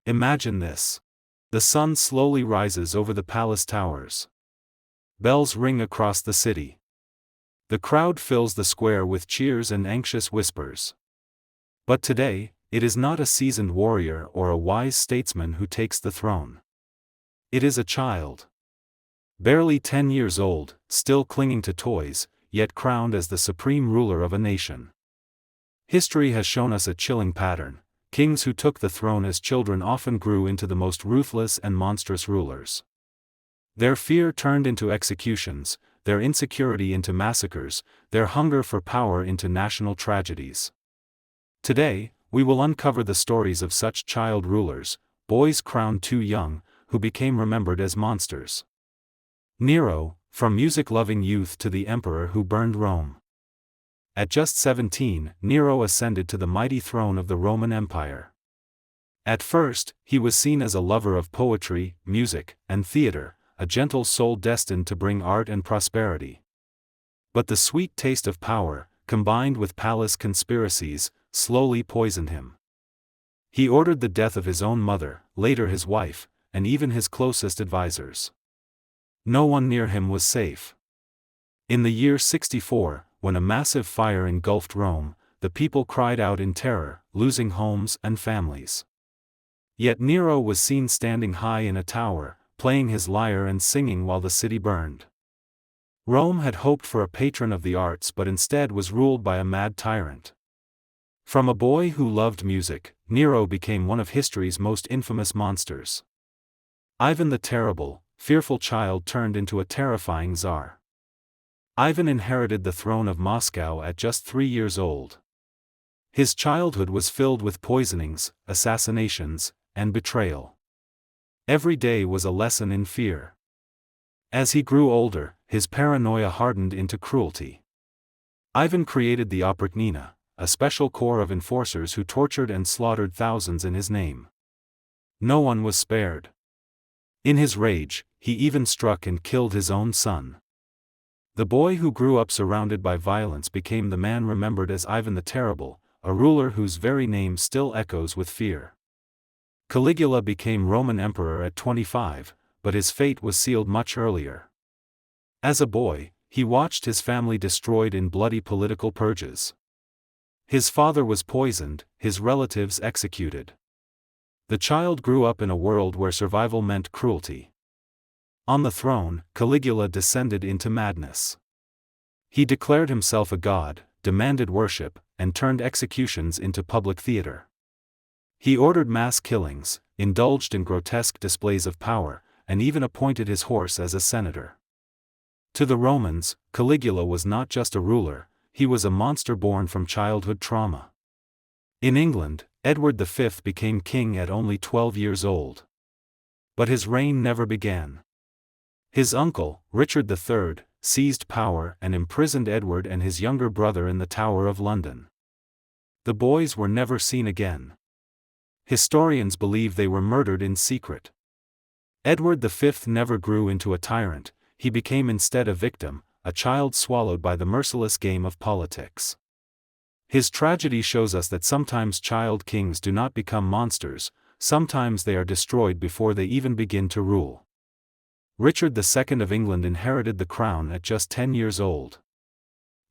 Imagine this. The sun slowly rises over the palace towers. Bells ring across the city. The crowd fills the square with cheers and anxious whispers. But today, it is not a seasoned warrior or a wise statesman who takes the throne. It is a child. Barely 10 years old, still clinging to toys, yet crowned as the supreme ruler of a nation. History has shown us a chilling pattern. Kings who took the throne as children often grew into the most ruthless and monstrous rulers. Their fear turned into executions, their insecurity into massacres, their hunger for power into national tragedies. Today, we will uncover the stories of such child rulers, boys crowned too young, who became remembered as monsters. Nero, from music-loving youth to the emperor who burned Rome. At just 17, Nero ascended to the mighty throne of the Roman Empire. At first, he was seen as a lover of poetry, music, and theater, a gentle soul destined to bring art and prosperity. But the sweet taste of power, combined with palace conspiracies, slowly poisoned him. He ordered the death of his own mother, later his wife, and even his closest advisors. No one near him was safe. In the year 64, when a massive fire engulfed Rome, the people cried out in terror, losing homes and families. Yet Nero was seen standing high in a tower, playing his lyre and singing while the city burned. Rome had hoped for a patron of the arts but instead was ruled by a mad tyrant. From a boy who loved music, Nero became one of history's most infamous monsters. Ivan the Terrible, fearful child turned into a terrifying czar. Ivan inherited the throne of Moscow at just 3 years old. His childhood was filled with poisonings, assassinations, and betrayal. Every day was a lesson in fear. As he grew older, his paranoia hardened into cruelty. Ivan created the Oprichnina, a special corps of enforcers who tortured and slaughtered thousands in his name. No one was spared. In his rage, he even struck and killed his own son. The boy who grew up surrounded by violence became the man remembered as Ivan the Terrible, a ruler whose very name still echoes with fear. Caligula became Roman emperor at 25, but his fate was sealed much earlier. As a boy, he watched his family destroyed in bloody political purges. His father was poisoned, his relatives executed. The child grew up in a world where survival meant cruelty. On the throne, Caligula descended into madness. He declared himself a god, demanded worship, and turned executions into public theater. He ordered mass killings, indulged in grotesque displays of power, and even appointed his horse as a senator. To the Romans, Caligula was not just a ruler, he was a monster born from childhood trauma. In England, Edward V became king at only 12 years old. But his reign never began. His uncle, Richard III, seized power and imprisoned Edward and his younger brother in the Tower of London. The boys were never seen again. Historians believe they were murdered in secret. Edward V never grew into a tyrant, he became instead a victim, a child swallowed by the merciless game of politics. His tragedy shows us that sometimes child kings do not become monsters, sometimes they are destroyed before they even begin to rule. Richard II of England inherited the crown at just 10 years old.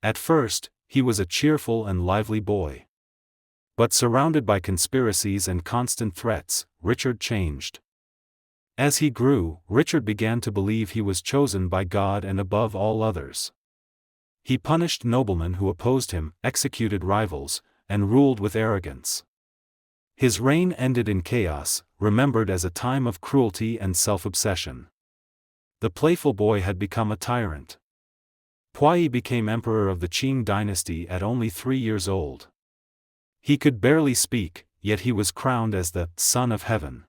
At first, he was a cheerful and lively boy. But surrounded by conspiracies and constant threats, Richard changed. As he grew, Richard began to believe he was chosen by God and above all others. He punished noblemen who opposed him, executed rivals, and ruled with arrogance. His reign ended in chaos, remembered as a time of cruelty and self-obsession. The playful boy had become a tyrant. Puyi became emperor of the Qing dynasty at only 3 years old. He could barely speak, yet he was crowned as the Son of Heaven.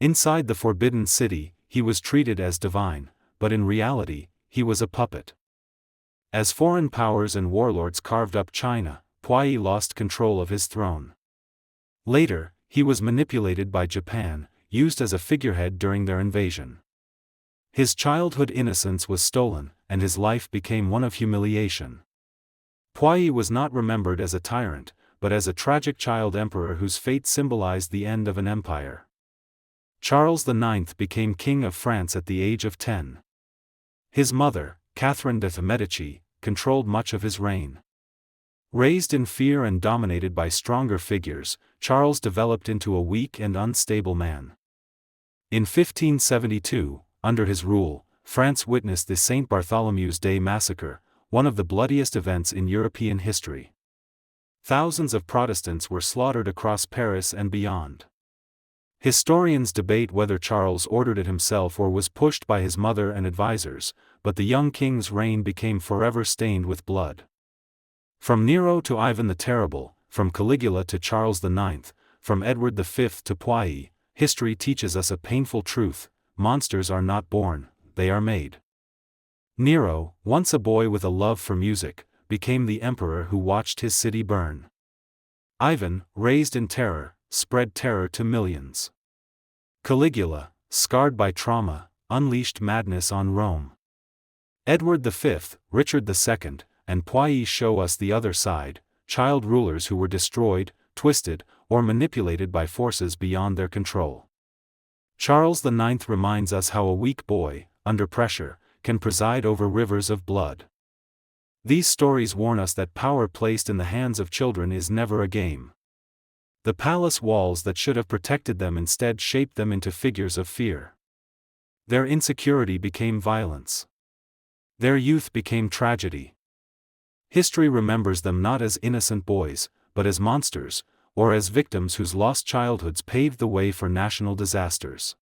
Inside the Forbidden City, he was treated as divine, but in reality, he was a puppet. As foreign powers and warlords carved up China, Puyi lost control of his throne. Later, he was manipulated by Japan, used as a figurehead during their invasion. His childhood innocence was stolen, and his life became one of humiliation. Puyi was not remembered as a tyrant, but as a tragic child emperor whose fate symbolized the end of an empire. Charles IX became King of France at the age of 10. His mother, Catherine de' Medici, controlled much of his reign. Raised in fear and dominated by stronger figures, Charles developed into a weak and unstable man. In 1572, under his rule, France witnessed the St. Bartholomew's Day massacre, one of the bloodiest events in European history. Thousands of Protestants were slaughtered across Paris and beyond. Historians debate whether Charles ordered it himself or was pushed by his mother and advisors, but the young king's reign became forever stained with blood. From Nero to Ivan the Terrible, from Caligula to Charles IX, from Edward V to Poitiers, history teaches us a painful truth: monsters are not born, they are made. Nero, once a boy with a love for music, became the emperor who watched his city burn. Ivan, raised in terror, spread terror to millions. Caligula, scarred by trauma, unleashed madness on Rome. Edward V, Richard II, and Poitiers show us the other side: child rulers who were destroyed, twisted, or manipulated by forces beyond their control. Charles IX reminds us how a weak boy, under pressure, can preside over rivers of blood. These stories warn us that power placed in the hands of children is never a game. The palace walls that should have protected them instead shaped them into figures of fear. Their insecurity became violence. Their youth became tragedy. History remembers them not as innocent boys, but as monsters, or as victims whose lost childhoods paved the way for national disasters.